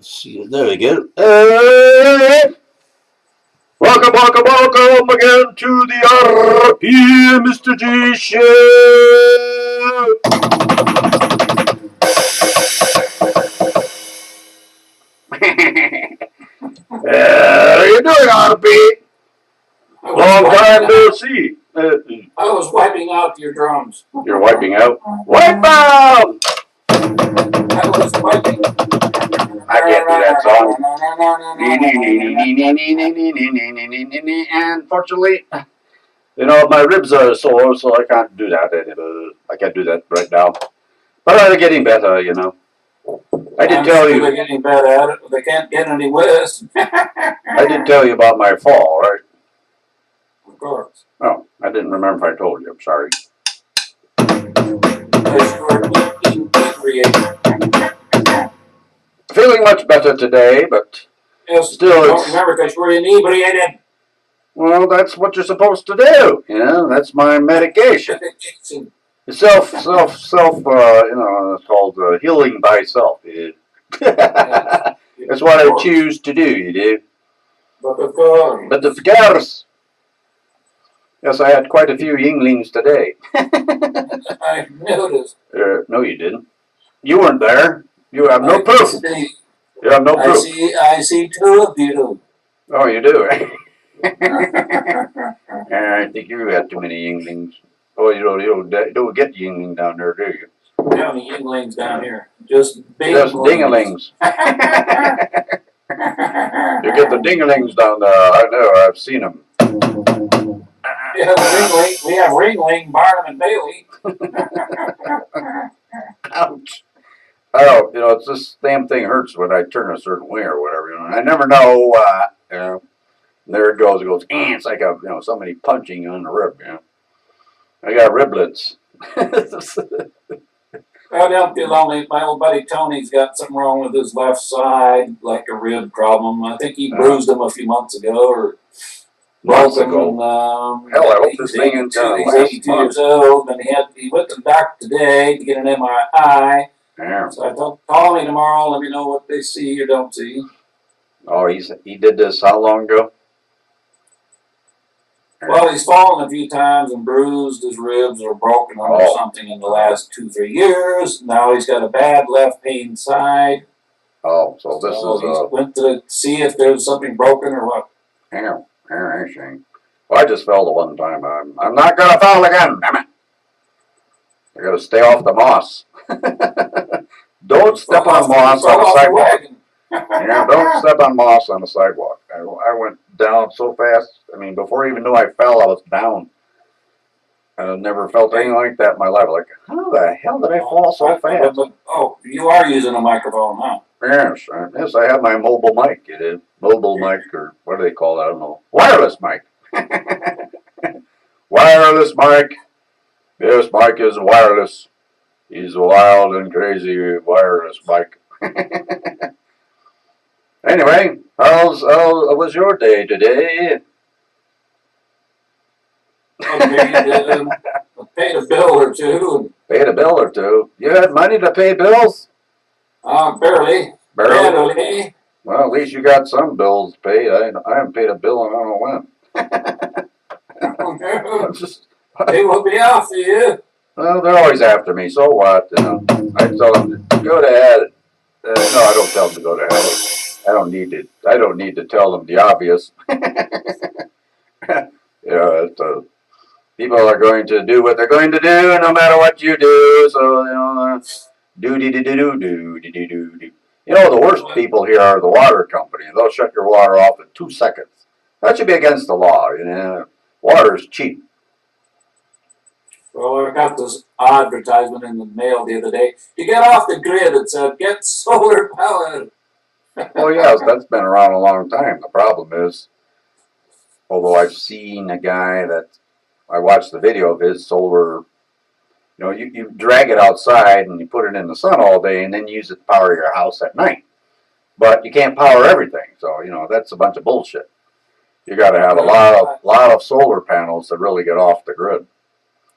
See, there we go. Welcome again to the RP Mr. G show. How you doing, RP? Long time no see. I was wiping out your drums. You're wiping out? Wipe out! I was wiping. I can't do that song. Unfortunately, you know, my ribs are sore, so I can't do that anymore. I can't do that right now. But I'm getting better, you know. I did tell you. They're getting better at it, but they can't get any worse. I did tell you about my fall, right? Of course. Oh, I didn't remember if I told you. I'm sorry. Feeling much better today, but still don't remember because you were inebriated. Well, that's what you're supposed to do. You know, that's my medication. It's self, you know, it's called healing by self. That's what I choose to do, you do. But of course. Yes, I had quite a few Yinglings today. I noticed. No, you didn't. You weren't there. You have no proof. You have no proof. I see two of you. Oh, you do? I think you had too many Yinglings. Oh, you don't get Yingling down there, do you? How many Yinglings down here? Just dingalings. You get the dingalings down there. I know. I've seen them. We have Ringling, Barnum, and Bailey. Ouch. Oh, you know, it's this damn thing hurts when I turn a certain way or whatever. You know, I never know. You know, there it goes. It goes. It's like somebody punching you on the rib. You know, I got riblets. I don't feel lonely. My old buddy Tony's got something wrong with his left side, like a rib problem. I think he bruised him a few months ago, or months ago. Hell, I hope this thing is he's 82 years old, and he went to the doctor today to get an MRI. Yeah. So I told call me tomorrow. Let me know what they see or don't see. Oh, he did this how long ago? Well, he's fallen a few times and bruised his ribs or broken them or something in the last 2-3 years. Now he's got a bad left pain side. Oh, so this is he went to see if there's something broken or what. Well, I just fell the one time. I'm not gonna fall again. Damn it! I gotta stay off the moss. Don't step on moss on the sidewalk. Yeah, don't step on moss on the sidewalk. I went down so fast. I mean, before I even knew I fell, I was down. I never felt anything like that in my life. Like, how the hell did I fall so fast? Oh, you are using a microphone, huh? Yes, I have my mobile mic. It is mobile mic, or what do they call it? I don't know. Wireless mic. Wireless mic. This mic is wireless. He's a wild and crazy wireless mic. Anyway, how was your day today? Okay, paid a bill or two. Paid a bill or two. You had money to pay bills? Barely. Barely. Well, at least you got some bills paid. I haven't paid a bill in I don't know when. They will be after you. Well, they're always after me. So what? You know, I tell them to go to hell. No, I don't tell them to go to hell. I don't need to tell them the obvious. People are going to do what they're going to do, no matter what you do. So do. You know, the worst people here are the water company. They'll shut your water off in 2 seconds. That should be against the law. You know, water is cheap. Well, I got this advertisement in the mail the other day. To get off the grid, it said, get solar power. Oh, yes, that's been around a long time. The problem is, although I've seen a guy that, I watched the video of his solar, you know, you drag it outside and you put it in the sun all day and then use it to power your house at night. But you can't power everything, so, you know, that's a bunch of bullshit. You got to have a lot of solar panels to really get off the grid.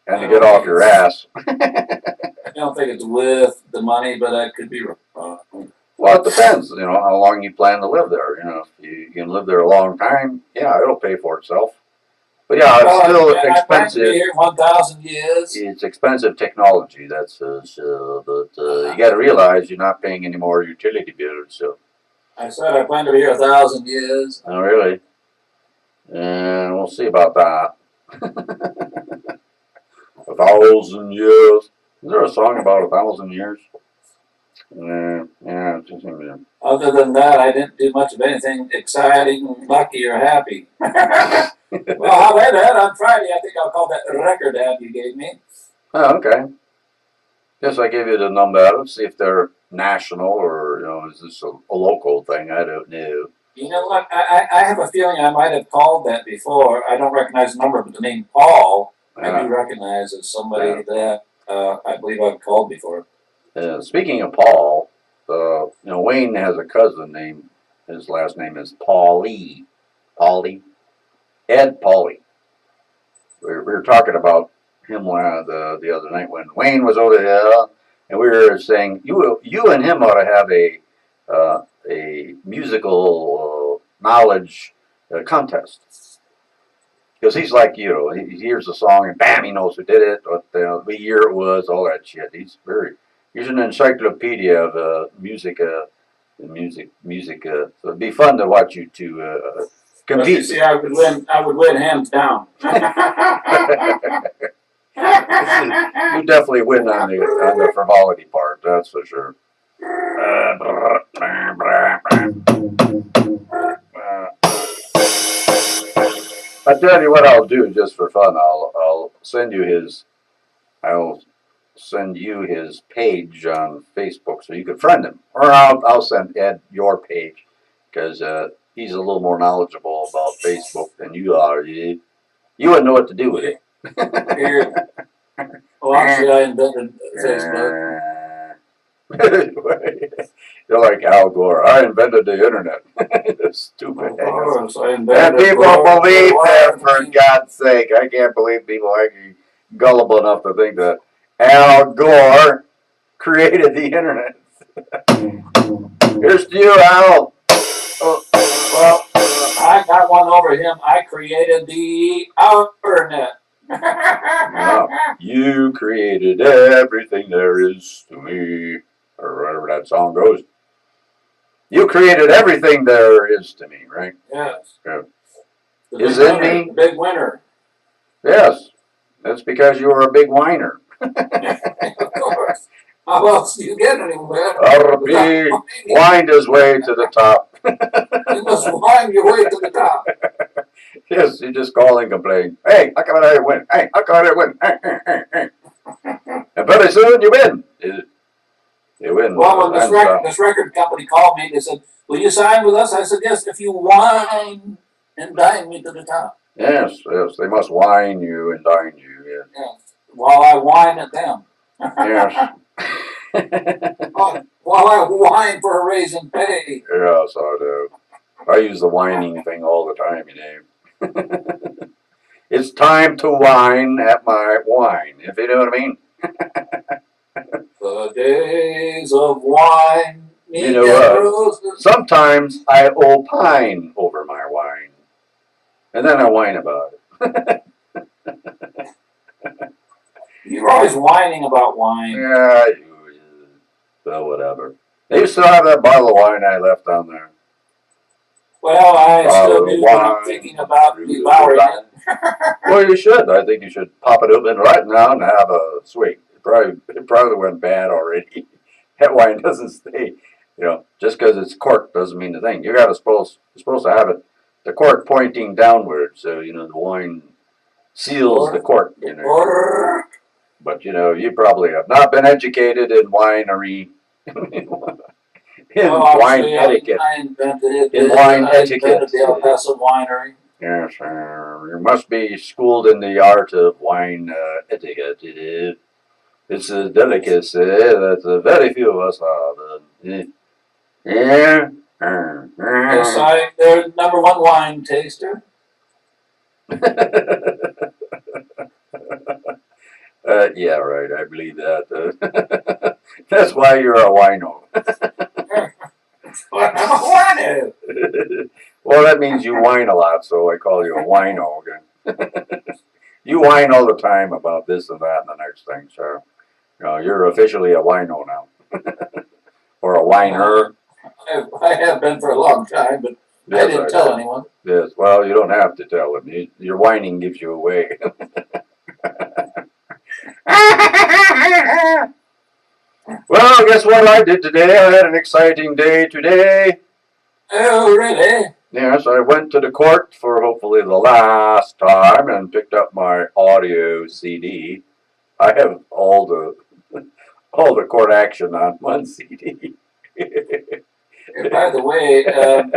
And to get off your ass. I don't think it's worth the money, but I could be wrong. Well, it depends, you know, how long you plan to live there. You know, if you can live there a long time, yeah, it'll pay for itself. But yeah, it's still I plan to be expensive. here 1,000 years. It's expensive technology, that's sure. But you got to realize you're not paying any more utility bills. So. I said I plan to be here 1,000 years. Oh, really? And we'll see about that. 1,000 years. Is there a song about 1,000 years? Yeah, yeah. Other than that, I didn't do much of anything exciting, lucky, or happy. Well, how about that? On Friday, I think I'll call that record ad you gave me. Oh, okay. Guess I gave you the number. Let's see if they're national or, you know, is this a local thing? I don't know. You know what? I have a feeling I might have called that before. I don't recognize the number, but the name Paul I do recognize as somebody that I believe I've called before. Speaking of Paul, you know, Wayne has a cousin named, his last name is Paulie. Ed Paulie. We were talking about him the other night when Wayne was over there, and we were saying you and him ought to have a musical knowledge contest, because he's like, you know, he hears a song and bam, he knows who did it, what the year it was, all that shit. He's an encyclopedia of music. So it'd be fun to watch you two compete. You see, I would win hands down. You definitely win on the frivolity part, that's for sure. I tell you what I'll do just for fun. I'll send you his page on Facebook so you can friend him, or I'll send Ed your page because he's a little more knowledgeable about Facebook than you are. You wouldn't know what to do with it. Well, actually, I invented Facebook. You're like Al Gore. I invented the internet. Stupid. Of course, I invented And people believe that, for God's sake. I can't believe people are gullible enough to think that Al Gore created the internet. Here's to you, Al. Well, I got one over him. I created the internet. No, you created everything there is to me, or whatever that song goes. You created everything there is to me, right? Yes. Yeah. Is in me? Big winner. Yes. That's because you were a big whiner. Of course. How else do you get anywhere? RP whined his way to the top. You must wind your way to the top. Yes, you just call and complain. Hey, how come I didn't win? Hey, how come I didn't win? And pretty soon you win. You win. Well, when this record company called me, they said, "Will you sign with us?" I said, "Yes, if you wine and dine me to the top." Yes, they must wine you and dine you. Yeah. Yes. While I whine at them. Yes. While I whine for a raise in pay. Yes, I do. I use the whining thing all the time, you know. It's time to whine at my wine, if you know what I mean. The days of wine. You know, sometimes I opine over my wine, and then I whine about it. You're always whining about wine. Yeah, well, whatever. You still have that bottle of wine I left down there. Well, I still do, but I'm thinking about devouring it. Well, you should. I think you should pop it open right now and have a swig. It probably went bad already. That wine doesn't stay. You know, just because it's corked doesn't mean a thing. You're supposed to have it, the cork pointing downward, so you know the wine seals the cork. You know. But you know, you probably have not been educated in winery. Wine etiquette. I invented it. In wine etiquette. The El Paso winery. Yes, you must be schooled in the art of wine etiquette. It's a delicacy that very few of us have. Yeah. Yes, they're the #1 wine taster. Yeah, right. I believe that. That's why you're a wino. I'm a wino. Well, that means you whine a lot, so I call you a wino again. You whine all the time about this and that and the next thing, so you're officially a wino now. Or a whiner. I have been for a long time, but Yes, I didn't tell anyone. Yes, well, you don't have to tell them. Your whining gives you away. Well, guess what I did today? I had an exciting day today. Oh, really? Yes, I went to the court for hopefully the last time and picked up my audio CD. I have all the court action on one CD. By the way,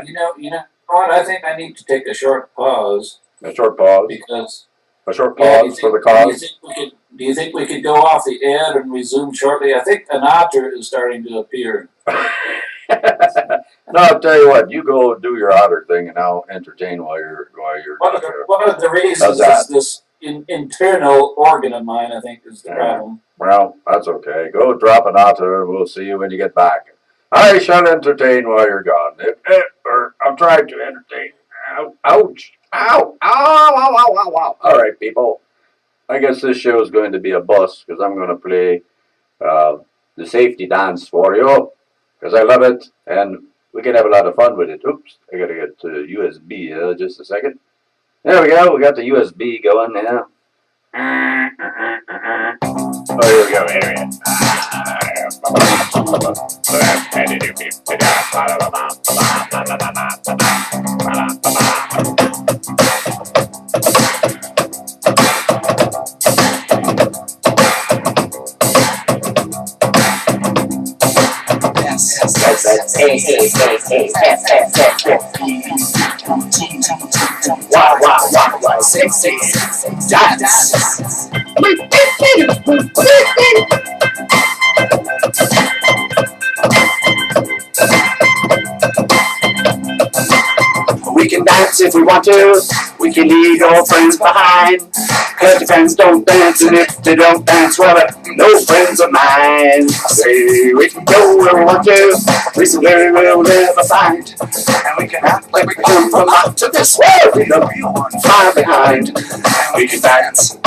you know what? I think I need to take a short pause. A short pause. Because a short pause for the cause. Do you think we could go off the air and resume shortly? I think an otter is starting to appear. No, I'll tell you what. You go do your otter thing, and I'll entertain while you're. One of the reasons is this internal organ of mine. I think is the problem. Well, that's okay. Go drop an otter. We'll see you when you get back. I shall entertain while you're gone. I'm trying to entertain. Ouch! Ow! Ow! Ow! Ow! Ow! Ow! All right, people. I guess this show is going to be a bust because I'm going to play the safety dance for you because I love it and we can have a lot of fun with it. Oops! I got to get to USB. Just a second. There we go. We got the USB going now. Oh, here we go. Here we Wow, sexy dance. We can dance if we want to. We can leave our friends behind. Cause your friends don't dance, and if they don't dance, well, no friends of mine. I say we can go where we want to. We can very well never find. And we can act like we come from out of this world. We know we won't far behind. And we can dance.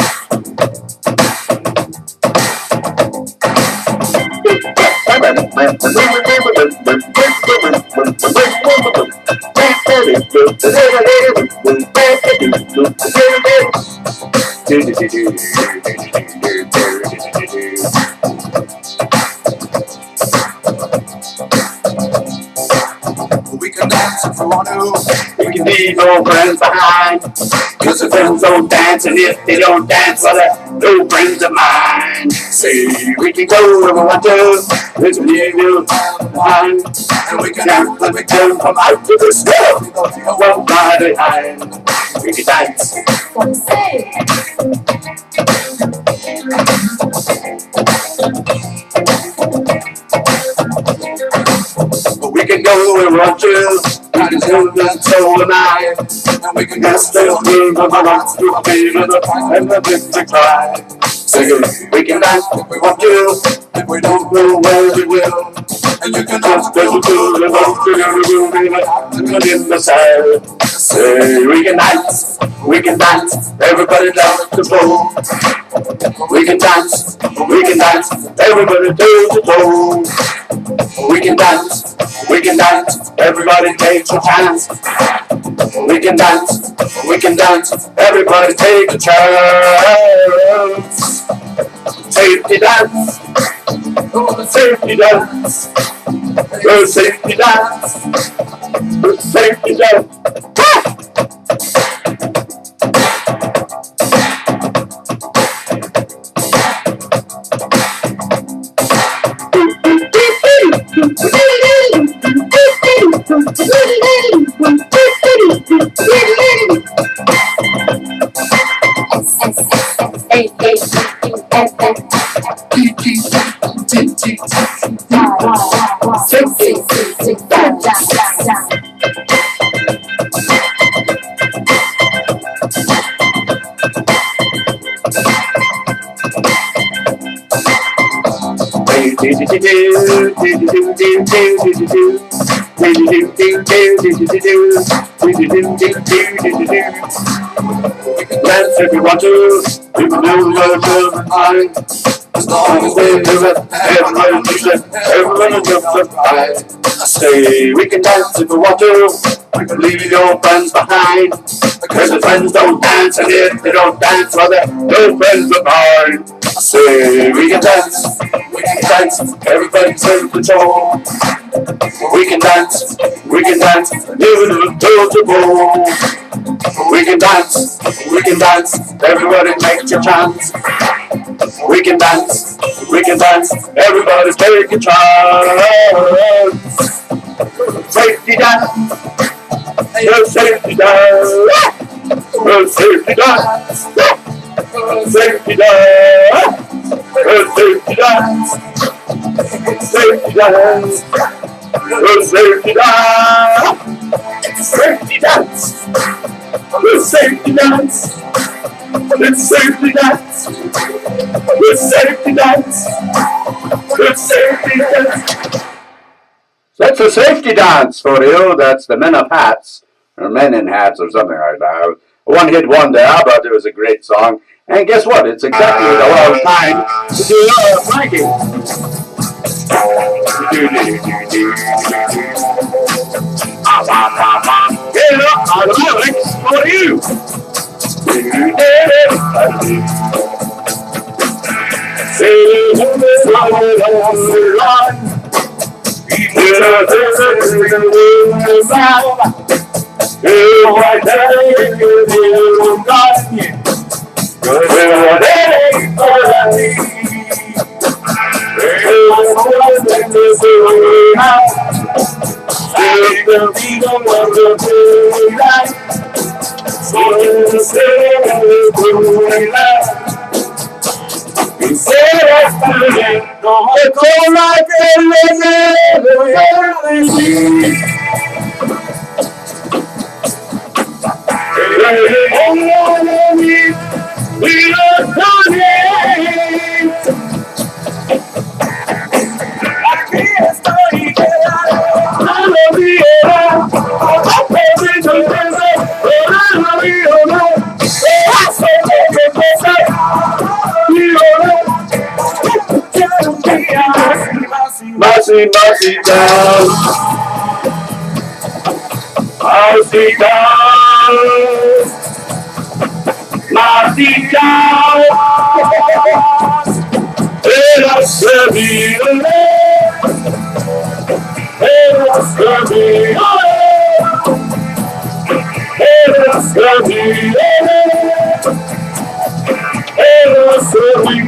We can dance if we want to. We can leave our friends behind. Cause the friends don't dance, and if they don't dance, well, they're no friends of mine. Say we can go where we want to. We can leave our friends behind. And we can act like we come from out of this world. Well, far behind. We can dance. We can go where we want to. God is good and so am I. And we can dance the room of our hearts through the pain and the victory cry. Sing it. We can dance if we want to. If we don't know where we will. And you can dance the good and walk together in the side. Say we can dance. We can dance. Everybody down the floor. We can dance. We can dance. Everybody to the floor. We can dance. We can dance, everybody take a chance. We can dance, everybody take a chance. Safety dance, safety dance, safety dance, safety dance. Dance if you want to, you can do your children fine. As long as they do it, everybody does it, everybody jumps up high. I say we can dance if we want to, we can leave your friends behind. Because the friends don't dance, and if they don't dance, well they're no friends of mine. I say we can dance, everybody take control. We can dance, live in a total. We can dance, everybody make your chance. We can dance, everybody take a chance. Safety dance, safety dance, safety dance, safety dance, safety dance, safety dance, safety dance, safety dance, safety dance, safety dance, safety dance, safety dance. That's a safety dance for you. That's the Men of Hats, or Men in Hats, or something like that. One hit wonder, but it was a great song. And guess what? It's exactly the right time to do Frankie. Get up, Alex, for you. Mercy, mercy, down. Mercy, down. Mercy, down. Let us serve you. Let us serve you. Let us serve you. Let us serve you.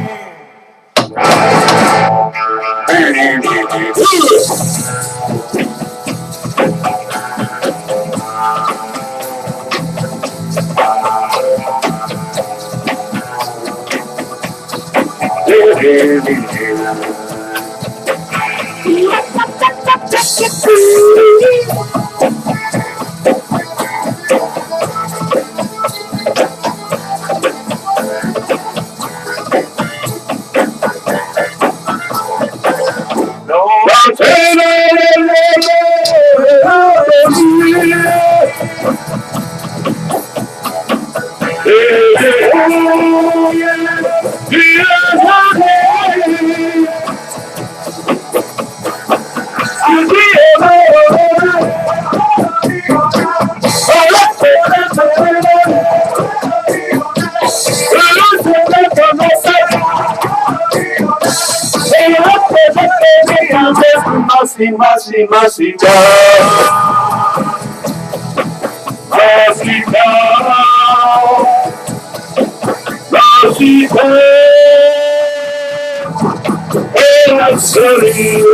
Mercy, mercy, mercy, God. Mercy, God. Mercy, God. El Señor,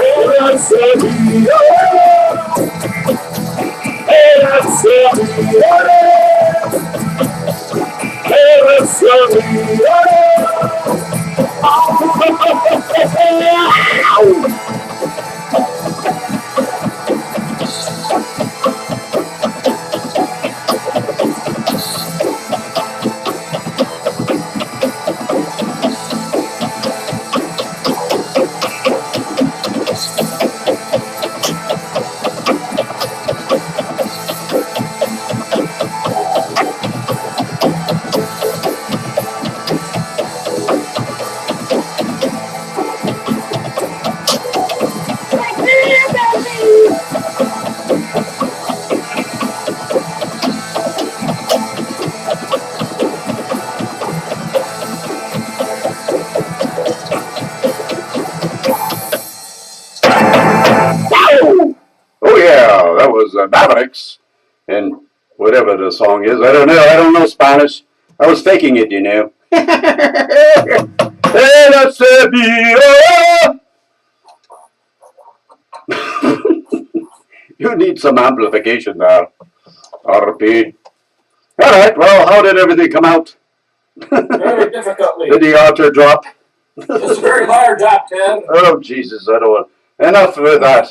El Señor, El Señor, El Señor. Oh yeah, that was Mavericks, and whatever the song is, I don't know. I don't know Spanish. I was faking it, you know. You need some amplification there, RP. All right. Well, how did everything come out? Very difficultly. Did the altar drop? It's a very large drop, Ted. Oh Jesus! I don't want enough with that.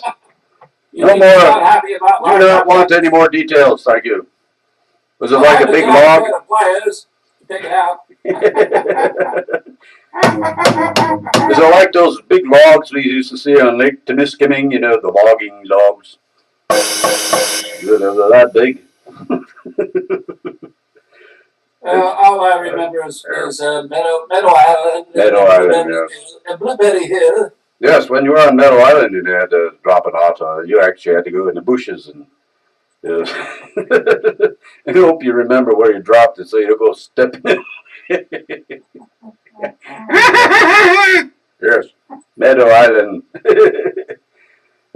You No think more. you're not happy about Do large not drop, want Ted? any more details. Thank you. Was it Well, like I a have big guy log? who had a pliers to take it out. Is it like those big logs we used to see on Lake Temiskaming? You know, the logging logs. They're that big. All I remember is Meadow Island. Meadow Island, yes. And Blueberry Hill. Yes, when you were on Meadow Island and you had to drop an auto, you actually had to go in the bushes and. I hope you remember where you dropped it so you don't go stepping in. Yes, Meadow Island.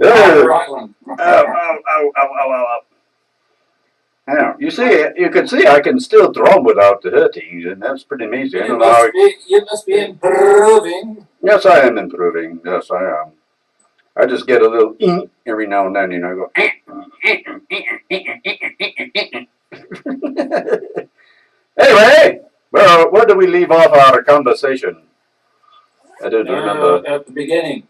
Island. Ow. Yeah, you see, you can see I can still drum without the hurting, and that's pretty amazing. I don't know how You must be improving. Yes, I am improving. Yes, I am. I just get a little every now and then, you know, I go. Anyway, well, where do we leave off our conversation? I don't remember. At the beginning.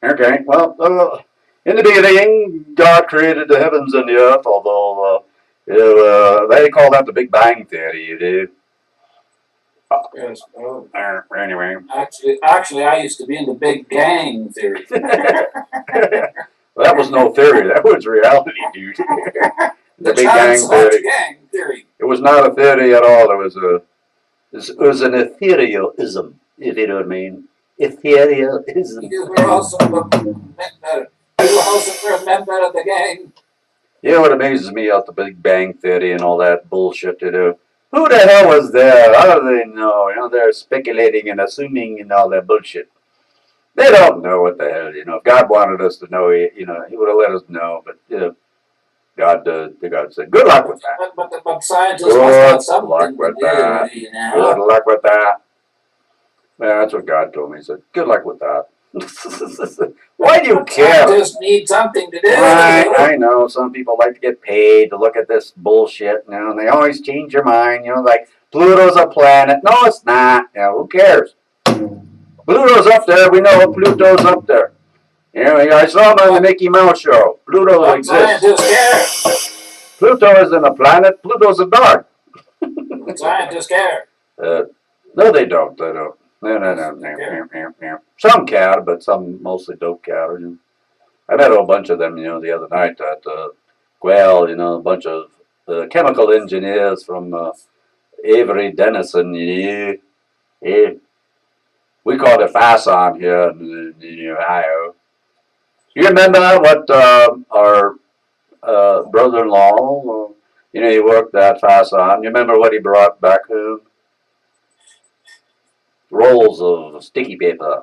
Okay, well, in the beginning, God created the heavens and the earth, although they call that the Big Bang Theory, you do. Yes. Anyway. Actually, I used to be in the Big Gang Theory. Well, that was no theory. That was reality, dude. The Big Bang Theory. Gang Theory. It was not a theory at all. It was an etherealism, if you know what I mean. Etherealism. You were also a member of the gang. You know what amazes me about the Big Bang Theory and all that bullshit, you know? Who the hell was there? How do they know? You know, they're speculating and assuming and all that bullshit. They don't know what the hell, you know. If God wanted us to know, you know, He would have let us know. But, you know, God said, good luck with that. But scientists must have something luck with that. You know? Good luck with that. Yeah, that's what God told me. He said, good luck with that. Why do you care? Scientists need something to do. I know. Some people like to get paid to look at this bullshit, you know, and they always change your mind, you know, like Pluto's a planet. No, it's not. You know, who cares? Pluto's up there. We know Pluto's up there. You know, I saw him on the Mickey Mouse show. Pluto exists. Scientists care. Pluto isn't a planet. Pluto's a dog. Scientists care. No, they don't. They don't. No. Some care, but some mostly don't care. You know. I met a whole bunch of them, you know, the other night at Guel, you know, a bunch of chemical engineers from Avery Dennison, you know. Yeah. We call it Fason here in Ohio. You remember what our brother-in-law, you know, he worked at Fason. You remember what he brought back home? Rolls of sticky paper.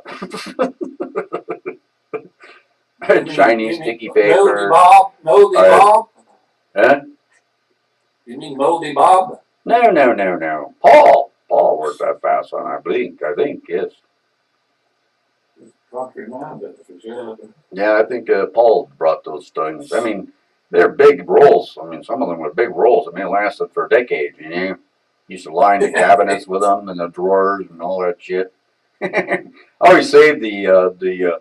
Chinese sticky paper. Moldy Bob? Huh? You mean Moldy Bob? No. Paul worked at Fason, I think, yes. Yeah, I think Paul brought those things. I mean, they're big rolls. I mean, some of them were big rolls. I mean, it lasted for decades, you know. Used to line the cabinets with them and the drawers and all that shit. I always save the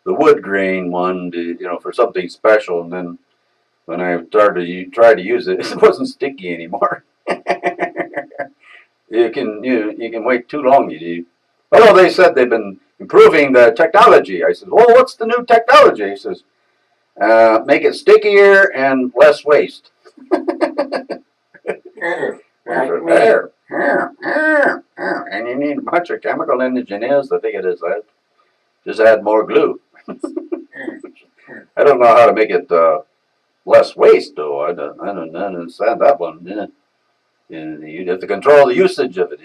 wood grain one, for something special, and then when I started to try to use it, it wasn't sticky anymore. You can wait too long. Oh, they said they've been improving the technology. I said, well, what's the new technology? He says, make it stickier and less waste. Here, There. And you need a bunch of chemical engineers to figure this out. Just add more glue. I don't know how to make it less waste, though. I don't understand that one. You have to control the usage of it.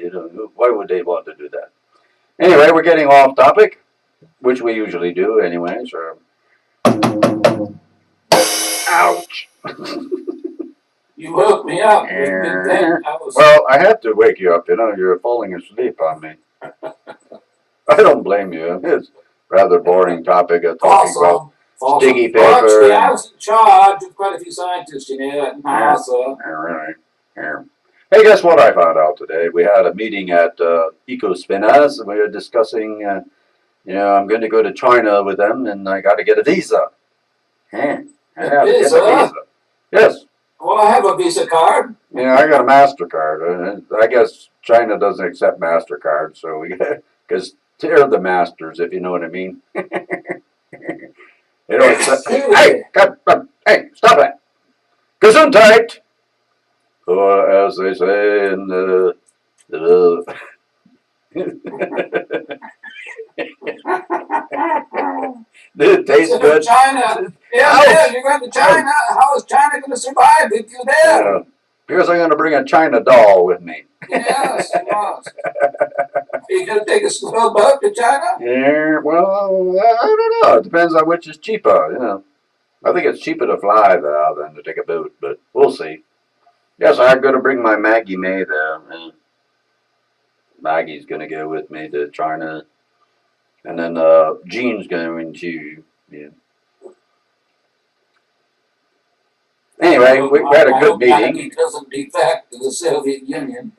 Why would they want to do that? Anyway, we're getting off topic, which we usually do anyway. So. Ouch! You woke me up. Well, I had to wake you up. You're falling asleep on me. I don't blame you. It's a rather boring topic of talking about sticky paper. Actually, I was in charge of quite a few scientists, at NASA. Right. Hey, guess what I found out today? We had a meeting at EcoSpinners, and we were discussing, I'm going to go to China with them, and I got to get a visa. I have to get a visa. Yes. Well, I have a Visa card. Yeah, I got a MasterCard. I guess China doesn't accept MasterCard, so we got, because they're the masters, if you know what I mean. They don't accept. Hey, stop it! Gesundheit! Or as they say in the Did it taste good? China. Yeah, you're going to China. How is China going to survive if you're there? Because I'm going to bring a China doll with me. Yes. Are you going to take a slow boat to China? Yeah, well, I don't know. It depends on which is cheaper. I think it's cheaper to fly there than to take a boat, but we'll see. Yes, I'm going to bring my Maggie May there. Maggie's going to go with me to China. And then Jean's going to, Anyway, we had a good meeting. Maggie doesn't defect to the Soviet Union.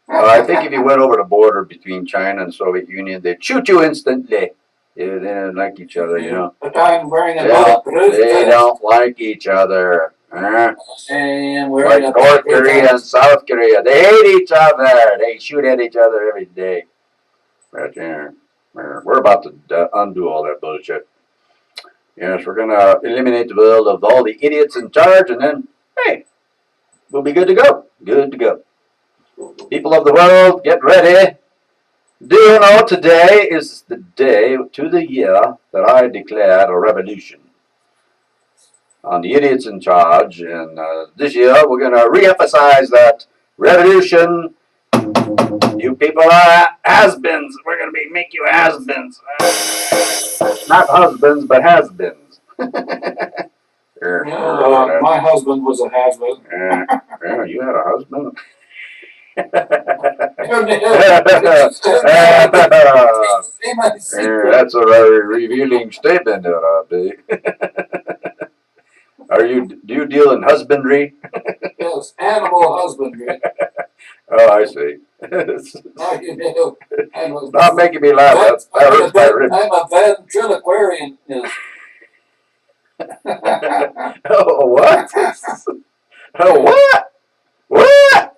I think if you went over the border between China and Soviet Union, they'd shoot you instantly. They don't like each other, But I'm wearing a They don't like each other. And like North Korea and South Korea. They hate each other. They shoot at each other every day. But we're about to undo all that bullshit. Yes, we're going to eliminate the world of all the idiots in charge, and then, hey, we'll be good to go. Good to go. People of the world, get ready. Do you know today is the day to the year that I declared a revolution on the idiots in charge, and this year we're going to re-emphasize that revolution. You people are has-beens. We're going to make you has-beens. Not husbands, but has-beens. My husband was a has-been. Yeah, you had a husband? That's a very revealing statement there, RP. Do you deal in husbandry? Yes, animal husbandry. Oh, I see. Not making me laugh. That hurts my ribs. I'm a ventriloquarian. Yes. Oh, what? Oh, what? What?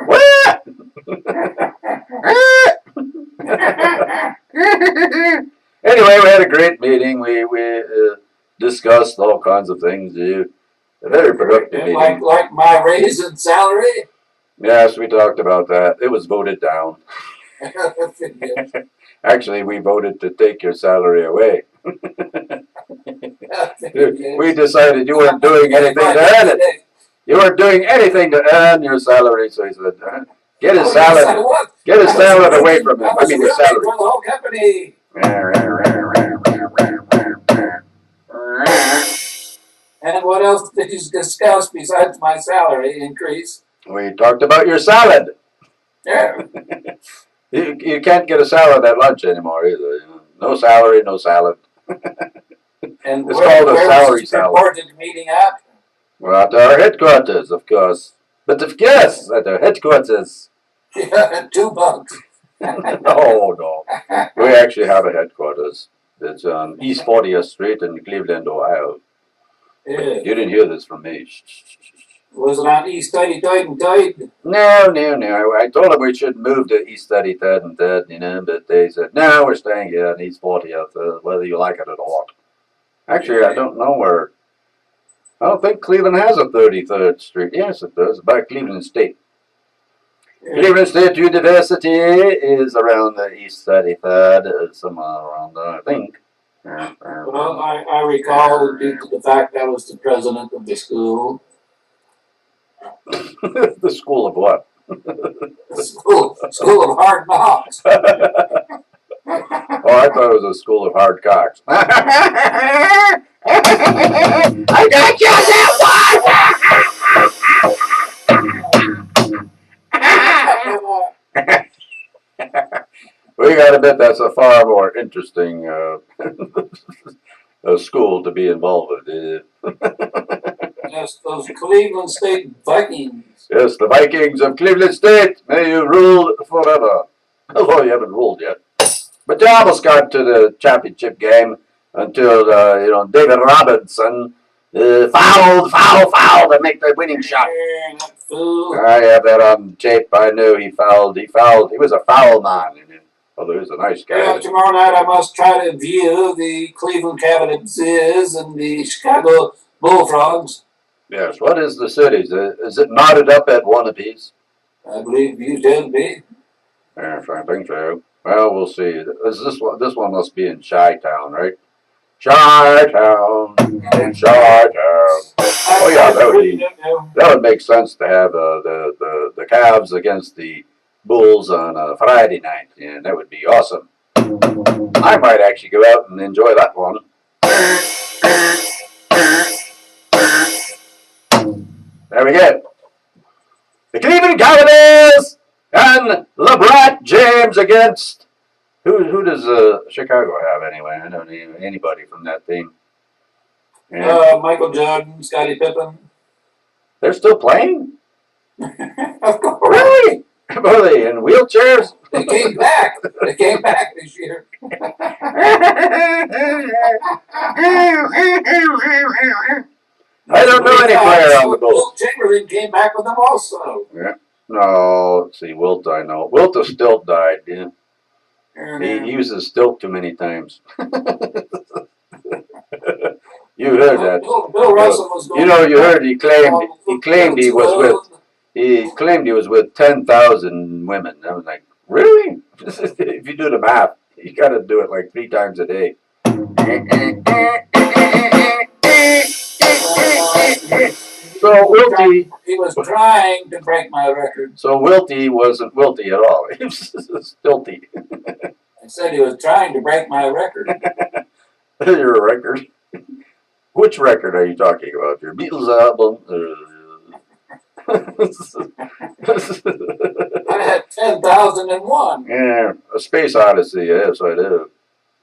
What? Anyway, we had a great meeting. We discussed all kinds of things. A very productive meeting. Like my raise in salary? Yes, we talked about that. It was voted down. Actually, we voted to take your salary away. We decided you weren't doing anything to earn it. You weren't doing anything to earn your salary, so he said, get his salary away from him. I mean, his salary. For the whole company. And what else did you discuss besides my salary increase? We talked about your salad. Yeah. You can't get a salad at lunch anymore either. No salary, no salad. And it's called a salary salad. Important meeting at? Well, at our headquarters, of course. But of course, at our headquarters. Yeah, $2. No. We actually have a headquarters. It's on East 40th Street in Cleveland, Ohio. Yeah. You didn't hear this from me. Was it on East 33rd and 3rd? No. I told them we should move to East 33rd and 3rd, but they said, no, we're staying here on East 40th, whether you like it or not. Actually, I don't know where. I don't think Cleveland has a 33rd Street. Yes, it does, by Cleveland State. Yeah. Cleveland State University is around the East 33rd, somewhere around there, I think. Well, I recall due to the fact I was the president of the school. The school of what? School of hard knocks. Oh, I thought it was a school of hard cocks. I got you that one! We gotta admit that's a far more interesting school to be involved with. Yes, those Cleveland State Vikings. Yes, the Vikings of Cleveland State, may you rule forever. Although you haven't ruled yet. But they almost got to the championship game until, David Robinson fouled to make the winning shot. I have that on tape. I knew he fouled. He was a foul man. Although he was a nice guy. Yeah, tomorrow night I must try to view the Cleveland Cavaliers and the Chicago Bullfrogs. Yes, what is the cities? Is it knotted up at one apiece? I believe you did be. Yes, I think so. Well, we'll see. This one must be in Chi-Town, right? Chi-Town, in Chi-Town. Oh yeah, that would make sense to have the Cavs against the Bulls on a Friday night. Yeah, that would be awesome. I might actually go out and enjoy that one. There we go. The Cleveland Cavaliers and LeBron James against who does Chicago have anyway? I don't know anybody from that team. Yeah. Michael Jordan, Scottie Pippen. They're still playing? Of course. Really? Are they in wheelchairs? They came back. They came back this year. I don't know any player on the Bulls. Wilt Chamberlain came back with them also. Yeah. No, let's see. Wilt, I know. Wilt of Stilt died. Yeah. He uses stilt too many times. You heard that. Bill Russell was going. You heard he claimed he was with 10,000 women. I was like, really? If you do the math, you got to do it like 3 times a day. So Wilty, he was trying to break my record. So Wilty wasn't Wilty at all. He was stilty. I said he was trying to break my record. Your record? Which record are you talking about? Your Beatles album? I had 10,001. Yeah, A Space Odyssey. Yes, I do.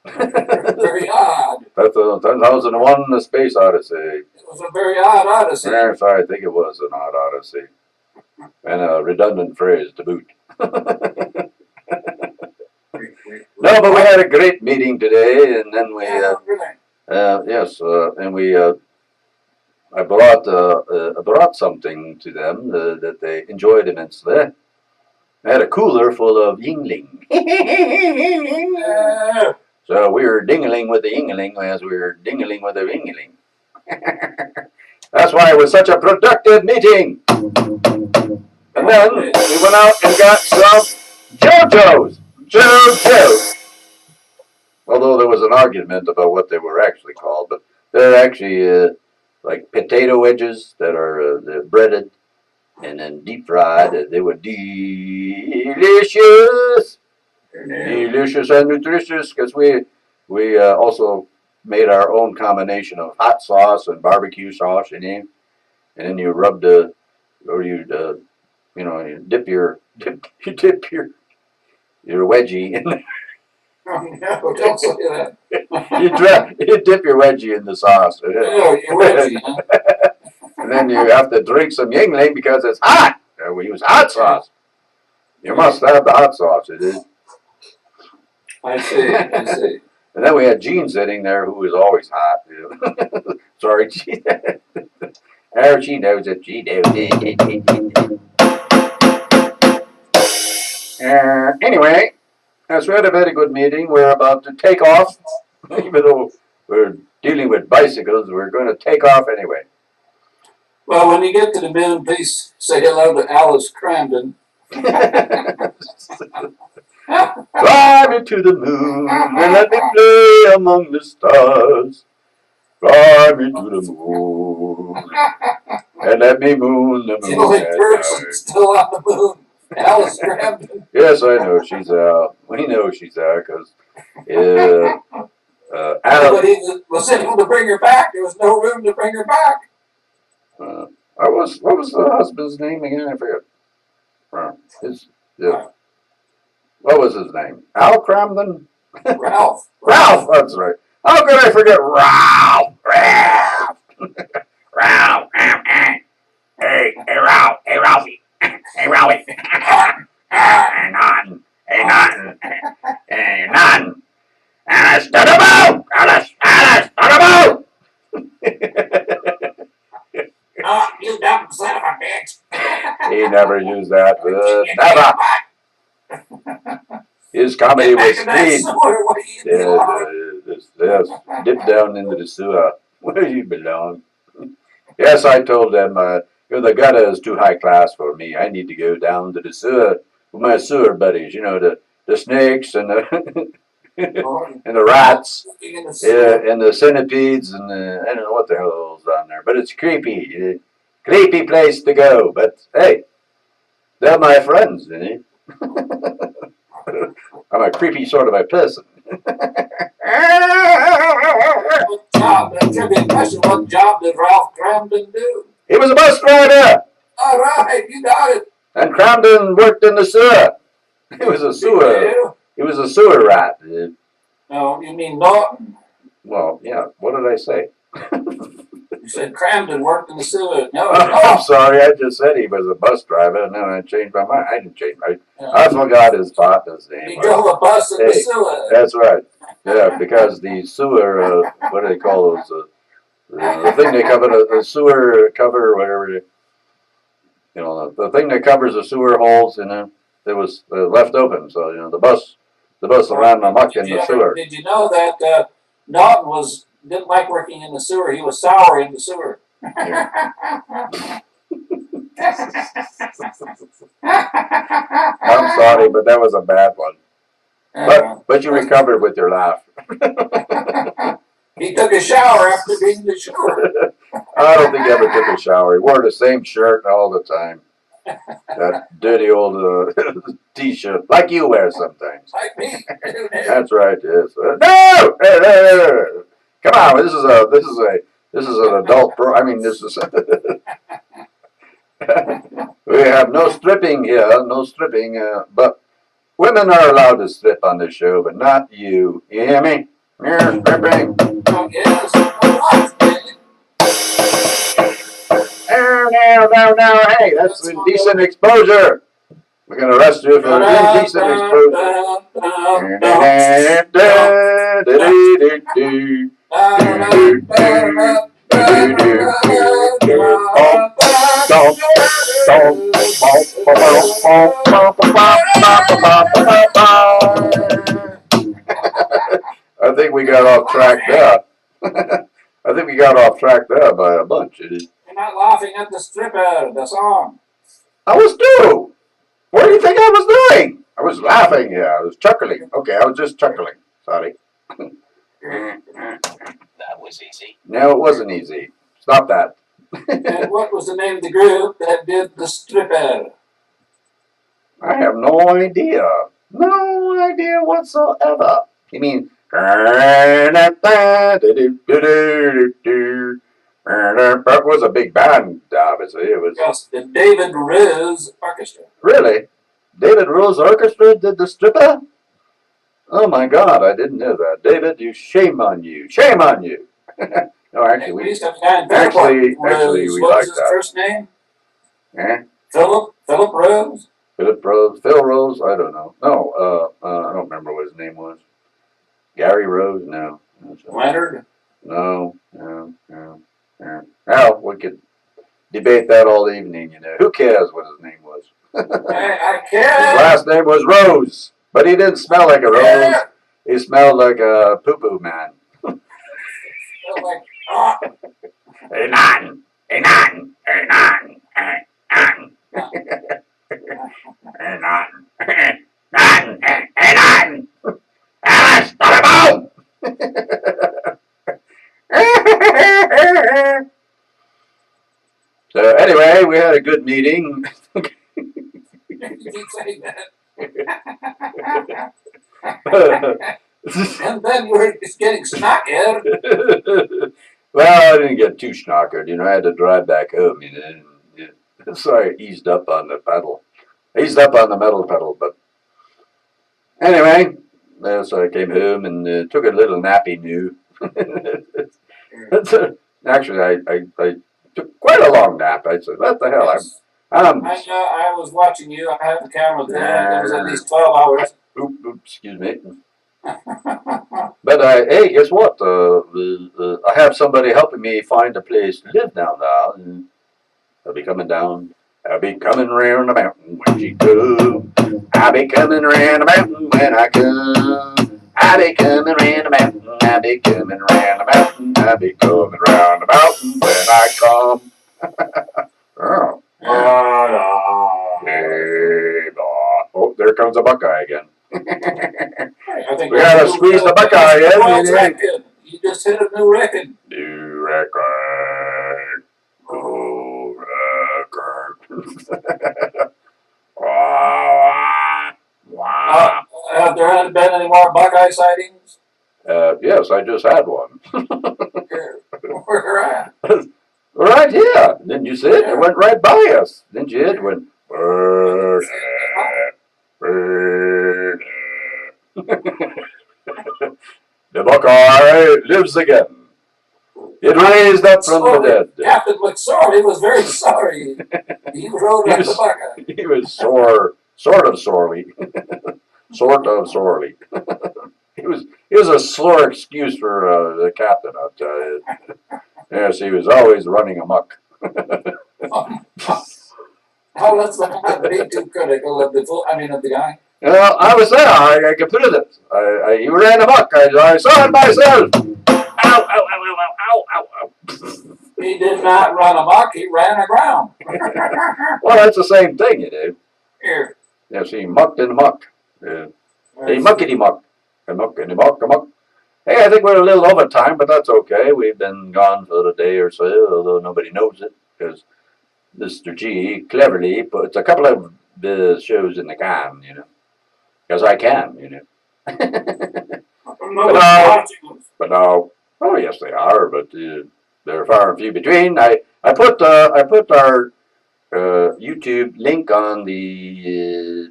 Very odd. That's 10,001, A Space Odyssey. It was a very odd odyssey. Yes, I think it was an odd odyssey. And a redundant phrase to boot. No, but we had a great meeting today, and then we, I brought something to them that they enjoyed immensely. I had a cooler full of Yingling. So we were dingling with the Yingling as we were dingling with the Yingling. That's why it was such a productive meeting. And then we went out and got some JoJo's. JoJo's. Although there was an argument about what they were actually called, but they're actually like potato wedges that are they're breaded and then deep fried. They were delicious, delicious and nutritious because we also made our own combination of hot sauce and barbecue sauce in it, and then you rub you dip your wedgie in there. Oh, no, don't say that. You dip your wedgie in the sauce. Oh, your wedgie, huh? And then you have to drink some Yingling because it's hot. And we use hot sauce. You must have the hot sauce, it is. I see. I see. And then we had Gene sitting there, who was always hot. You know. Sorry, Gene. Oh, she knows it. She knows it. Anyway, as we had a very good meeting, we're about to take off. Even though we're dealing with bicycles, we're going to take off anyway. Well, when you get to the moon, please say hello to Alice Crandon. Fly me to the moon and let me play among the stars. Fly me to the moon and let me moon the The moon only at person night. still on the moon, Alice Crandon. Yes, I know she's out. We know she's out because Nobody was able to bring her back. There was no room to bring her back. what was the husband's name again? I forget. What was his name? Al Cramden? Ralph. Ralph, that's right. How could I forget Ralph? Ralph. Ralph. Hey, Ralph. Hey, Ralphie. Hey, Ralphie. Hey, nothing. Hey, nothing. Hey, nothing. Alice, to the moon! Alice, to the moon! Oh, you dumb son of a bitch. He never used that word. Never. His comedy was speed. Yes. Dip down into the sewer where you belong. Yes, I told them, the gutter is too high class for me. I need to go down to the sewer with my sewer buddies. You know, the snakes and the and the rats and the centipedes and I don't know what the hell is on there, but it's creepy. Creepy place to go. But hey, they're my friends, you know. I'm a creepy sort of a person. What job did Ralph Cramden do? He was a bus driver. All right, you got it. And Cramden worked in the sewer. He was a sewer. He was a sewer rat. No, you mean Norton. Well, yeah. What did I say? You said Cramden worked in the sewer. No, I'm sorry. I just said he was a bus driver, and then I changed my mind. I didn't change my mind. I forgot his partner's name. He drove a bus in the sewer. That's right. Yeah, because the sewer, what do they call those? The thing they cover, the sewer cover, whatever. You know, the thing that covers the sewer holes, you know, it was left open. So, you know, the bus ran amok in the sewer. Did you know that Norton didn't like working in the sewer? He was sour in the sewer. I'm sorry, but that was a bad one. But you recovered with your laugh. He took a shower after being in the sewer. I don't think he ever took a shower. He wore the same shirt all the time. That dirty old T-shirt, like you wear sometimes. Like me. That's right. Yes. No! Hey. Come on. This is an adult pro. I mean, this is. We have no stripping here. No stripping. But women are allowed to strip on this show, but not you. You hear me? You're stripping. Oh, yes. No. Hey, that's indecent exposure. We're going to arrest you for indecent exposure. I think we got off track there. I think we got off track there by a bunch. You're not laughing at the stripper, the song. I was too. What do you think I was doing? I was laughing, yeah. I was chuckling. Okay, I was just chuckling. Sorry. That was easy. No, it wasn't easy. Stop that. And what was the name of the group that did the stripper? I have no idea. No idea whatsoever. You mean... That was a big band, obviously. It was Yes, the David Rose Orchestra. Really? David Rose Orchestra did the stripper? Oh my God, I didn't know that. David, shame on you. Shame on you. No, actually, we used to have a guy in actually we what like was his that. first name? Eh? Philip Rose. Philip Rose, Phil Rose, I don't know. No, I don't remember what his name was. Gary Rose, no. Leonard? No. Well, we could debate that all evening, you know. Who cares what his name was? I His can't. last name was Rose, but he didn't smell like a rose. He smelled like a poo-poo man. Like, oh. Hey, none. Hey, none. Hey, none. Hey, none. Hey, none. None. Hey, none. Alice, let him out. So anyway, we had a good meeting. You keep saying that. And then we're just getting snotted. Well, I didn't get too schnockered, you know. I had to drive back home, you know. And, so I eased up on the pedal. Eased up on the metal pedal, but anyway, so I came home and took a little nappy new. Actually, I took quite a long nap. I said, what the hell? Yes. I was watching you. I had the camera there. It was at least 12 hours. Oops, excuse me. But hey, guess what? I have somebody helping me find a place to live down there. And I'll be coming down. I'll be coming round the mountain when she come. I'll be coming round the mountain when I come. I'll be coming round the mountain. I'll be coming round the mountain. I'll be coming round the mountain when I come. Oh. Oh, there comes a Buckeye again. I think We gotta squeeze the Buckeye in. You just hit a new record. New record. New record. Wow. Have there been any more Buckeye sightings? Yes, I just had one. Where at? Right here. Didn't you see it? It went right by us. Didn't you? It went. The Buckeye lives again. It raised up from the dead. Captain McSorley was very sorry. He rode like the Buckeye. He was sore, sort of sorely. Sort of sorely. He was a slur excuse for the captain, I'll tell you. Yes, he was always running amok. Oh, let's not be too critical of the guy. Well, I was there. I could put it. He ran amok. I saw it myself. Ow, ow, ow, ow, ow, ow, ow. He did not run amok. He ran aground. Well, that's the same thing, you know. Here. Yes, he mucked in the muck. He muckety muck. A muckety muck, a muck. Hey, I think we're a little over time, but that's okay. We've been gone for a day or so, although nobody knows it, because Mr. G cleverly puts a couple of shows in the can, you know. Because I can, you know. But no. Oh, yes, they are, but they're far and few between. I put our YouTube link on the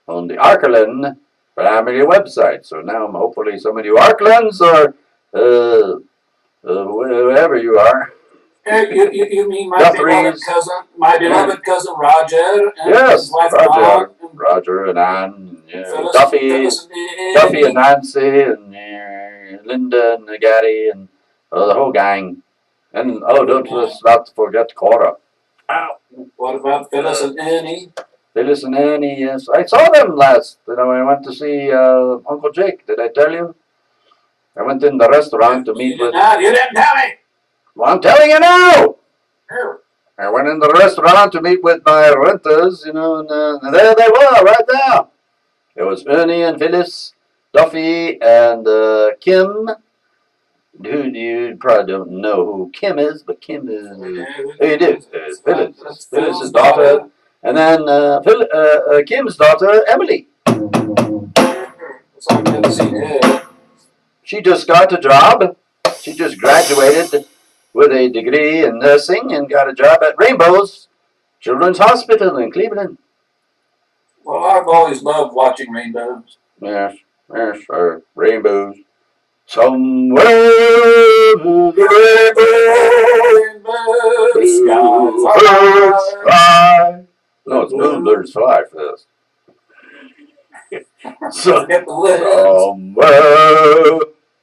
Arkelin family website. So now hopefully some of you Arkelins or whoever you are. You mean my beloved cousin Roger? And yes, his wife Roger and Ann, and Duffy and Nancy and Linda and Gary and the whole gang. And let's not forget Cora. What about Phyllis and Annie? Phyllis and Annie, yes. I saw them last. You know, I went to see Uncle Jake. Did I tell you? I went in the restaurant to meet with. You didn't tell me. Well, I'm telling you now. Here. I went in the restaurant to meet with my renters, you know, and there they were, right there. It was Ernie and Phyllis, Duffy and Kim. Who you probably don't know who Kim is, but Kim is. You do. Phyllis' daughter. And then Kim's daughter, Emily. She just got a job. She just graduated with a degree in nursing and got a job at Rainbow's Children's Hospital in Cleveland. Well, I've always loved watching rainbows. Yes, rainbows. Somewhere the rainbow sky. No, it's moon. colors fly for this. So, Get the words. somewhere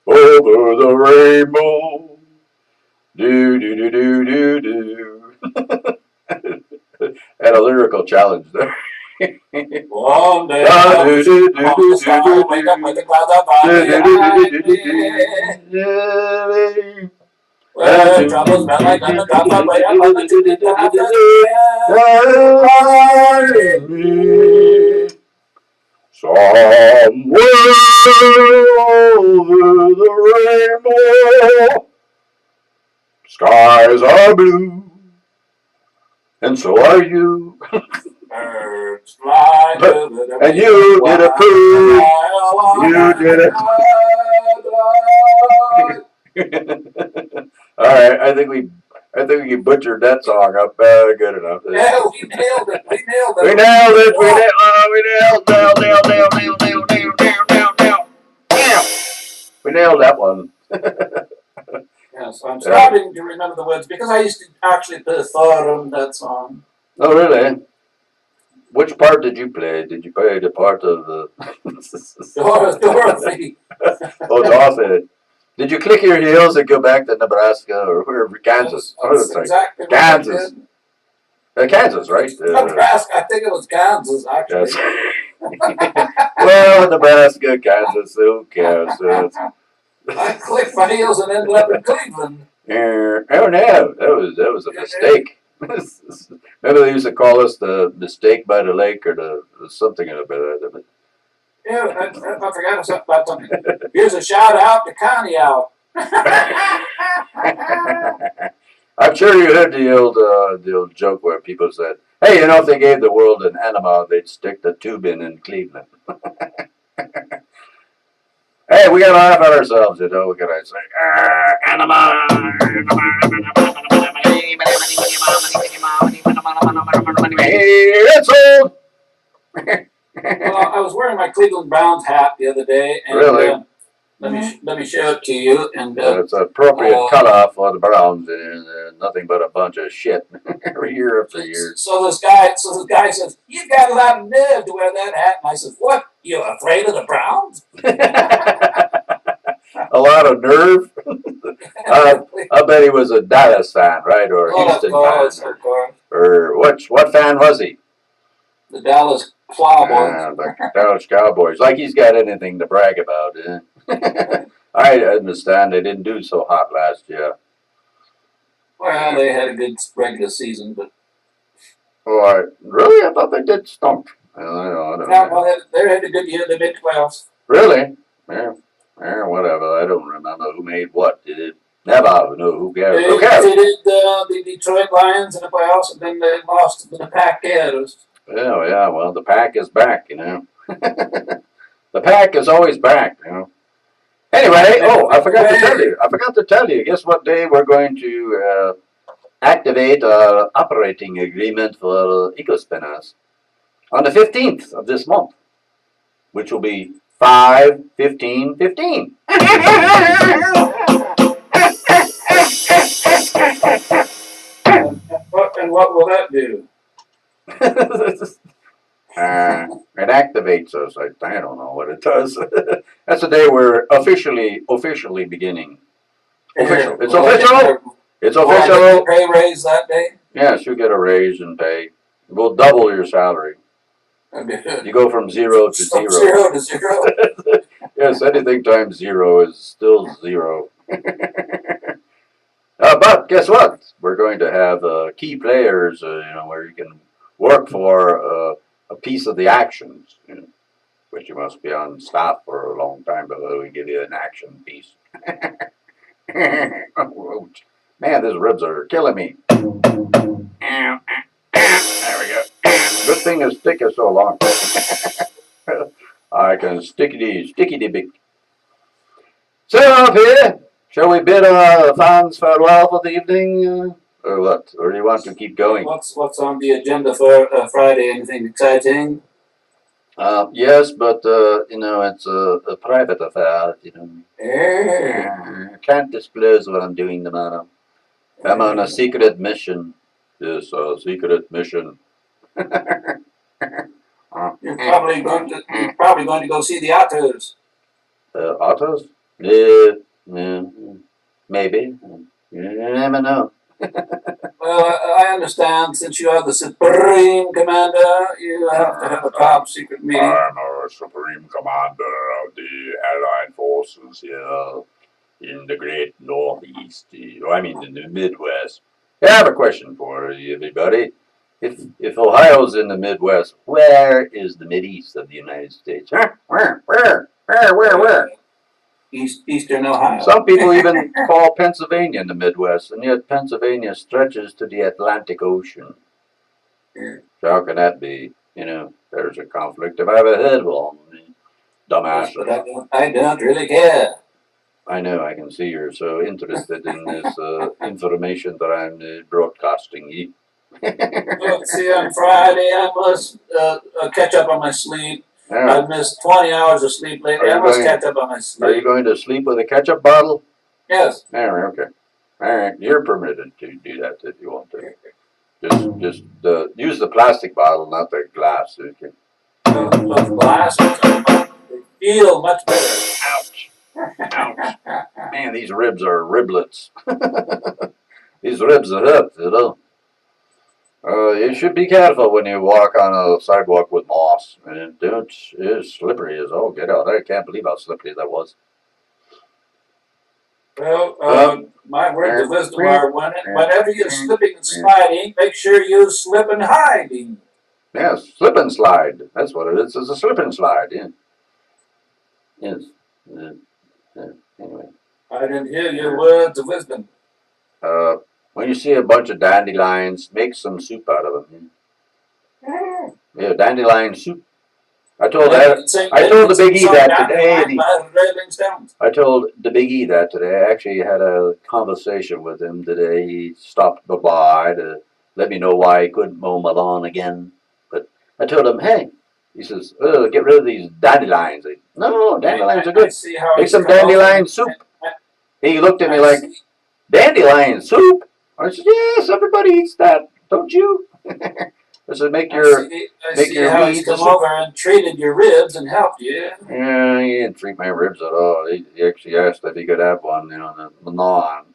over the rainbow, do do do do do do. Had a lyrical challenge there. One day Da, I do, was do, do, on do, the sky, do, wake do, up with the clouds up do, high do, do, behind do, do, me. do, Where troubles melt like lemon drops I way up on the chimney top of do. Somewhere over the rainbow, skies are blue, and so are you. birds fly over the And you did a poo. You did it. All right, I think we butchered that song up good enough. Yeah, we nailed it. We nailed it. We nailed it. We nailed that one. Yes, I'm starting to remember the words because I used to actually perform that song. Oh, really? Which part did you play? Did you play the part of the Dorothy. Oh, Dorothy. Did you click your heels and go back to Nebraska or wherever? Kansas. That's exactly what Kansas. Kansas, right? Nebraska. I think it was Kansas, actually. Yes. Well, Nebraska, Kansas, who cares? I clicked my heels and ended up in Cleveland. Oh no, that was a mistake. Maybe they used to call us the mistake by the lake or the something about it. Yeah, I forgot about something. Here's a shout out to Connie out. I'm sure you heard the old joke where people said, "Hey, you know, if they gave the world an enema, they'd stick the tube in Cleveland." Hey, we gotta laugh at ourselves, you know. We gotta say, "Enema." It's old. Well, I was wearing my Cleveland Browns hat the other day, and Really? let me show it to you. And It's an appropriate cutoff for the Browns. Nothing but a bunch of shit year after year. So this guy says, "You got a lot of nerve to wear that hat." And I said, "What? You afraid of the Browns?" A lot of nerve. I bet he was a Dallas fan, right, or Houston fan, or what fan was he? The Dallas Cowboys. The Dallas Cowboys. Like he's got anything to brag about. I understand they didn't do so hot last year. Well, they had a good regular season, but really, I thought they did stunk. I don't know. well, they had a good year. They made playoffs. Really? Yeah, whatever. I don't remember who made what. Did it? Never. No, who cares? Who cares? They did the Detroit Lions in the playoffs, and then they lost to the Packers. Oh, yeah. Well, the pack is back, you know. The pack is always back, you know. Anyway, I forgot to tell you. Guess what day we're going to activate our operating agreement for EcoSpinners? On the 15th of this month, which will be 5/15/15. And what will that do? It activates us. I don't know what it does. That's the day we're officially beginning. Official. It's official. It's official. Pay raise that day. Yes, you get a raise and pay. We'll double your salary. You go from 0 to 0. 0 to 0. Yes, anything times 0 is still 0. But guess what? We're going to have key players, where you can work for a piece of the actions, which you must be on staff for a long time before we give you an action piece. Man, these ribs are killing me. There we go. Good thing the stick is so long. I can sticky big. So up here, shall we bid our fans farewell for the evening, or what? Or do you want to keep going? What's on the agenda for Friday? Anything exciting? Yes, but it's a private affair. I can't disclose what I'm doing tomorrow. I'm on a secret mission. Yes, a secret mission. You're probably going to go see the Otters. Otters? Yeah, maybe. You never know. Well, I understand since you are the Supreme Commander, you have to have a top secret meeting. I'm a Supreme Commander of the Allied Forces here in the Great Northeast. I mean, in the Midwest. I have a question for you, everybody. If Ohio's in the Midwest, where is the Mideast of the United States? Huh? Where? Eastern Ohio. Some people even call Pennsylvania in the Midwest, and yet Pennsylvania stretches to the Atlantic Ocean. Yeah. So how can that be? There's a conflict if I ever heard one. Dumbass. But I don't really care. I know, I can see you're so interested in this information that I'm broadcasting you. Let's see, on Friday I must catch up on my sleep. Yeah. I've missed 20 hours of sleep lately. I must catch up on my sleep. Are you going to sleep with a ketchup bottle? Yes. All right, okay. All right, you're permitted to do that if you want to. Just use the plastic bottle, not the glass. Okay. The glass, they feel much better. Ouch. Ouch. Man, these ribs are riblets. These ribs are hurt, you should be careful when you walk on a sidewalk with moss. And it's slippery as all get out. I can't believe how slippery that was. Well, my words of wisdom are whenever you're slipping and sliding, make sure you slip and hiding. Yes, slip and slide. That's what it is. It's a slip and slide, yeah. Yes. Anyway. I didn't hear your words of wisdom. When you see a bunch of dandelions, make some soup out of them. Yeah, dandelion soup. I told the Big E that today. I told the Big E that today. I actually had a conversation with him today. He stopped by to let me know why he couldn't mow my lawn again. But I told him, hey, he says, get rid of these dandelions. No, dandelions are good. Make some dandelion soup. He looked at me like, dandelion soup? I said, yes, everybody eats that, don't you? I said, make your weeds. Come over and treated your ribs and helped you. Yeah, he didn't treat my ribs at all. He actually asked if he could have one, the gnaw on.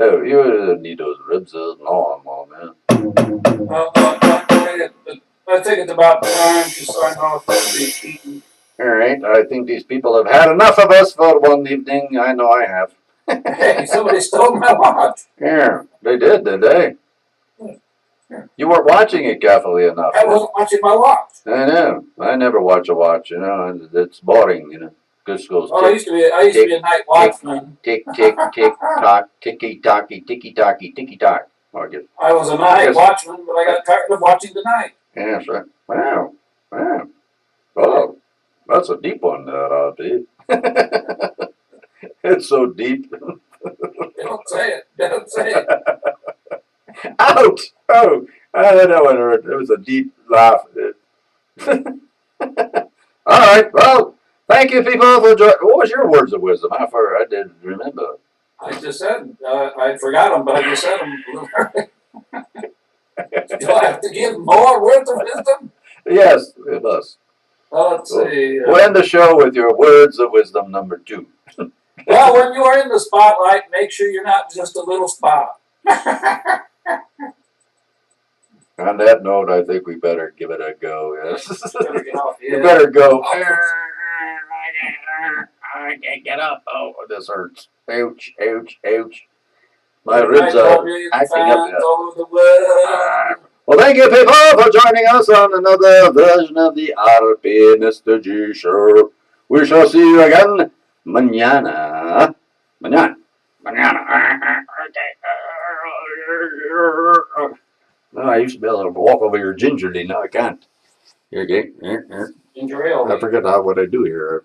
Oh, you need those ribs to gnaw on, man. I think it's about time to sign off the eating. All right, I think these people have had enough of us for one evening. I know I have. Hey, somebody stole my watch. Yeah, they did they? You weren't watching it carefully enough. I wasn't watching my watch. I know. I never watch a watch, It's boring, Just goes I used to be a night watchman. Tick, tick, tick, tock, ticky, tocky, ticky, tocky, ticky, tock. I was a night watchman, but I got tired of watching the night. Yes, right. Wow. Oh, that's a deep one, RP. It's so deep. Don't say it. Ouch! Oh, that one hurt. It was a deep laugh. All right. Well, thank you, people, for joining. What was your words of wisdom? I didn't remember. I just said I forgot them, but I just said them. Do I have to give more words of wisdom? Yes, it must. Let's see. We'll end the show with your words of wisdom number 2. Well, when you are in the spotlight, make sure you're not just a little spot. On that note, I think we better give it a go. Yes. You better go. I can't get up. Oh, this hurts. Ouch, ouch, ouch. My ribs are acting up now. Well, thank you, people, for joining us on another version of the RP Mr. G Show. We shall see you again mañana. Mañana. No, I used to be able to walk over here gingerly. Now I can't. Here, okay. Ginger ale. I forget what I do here.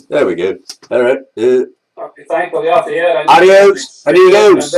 There we go. All right. Thankfully, off the air. Adios. Amigos.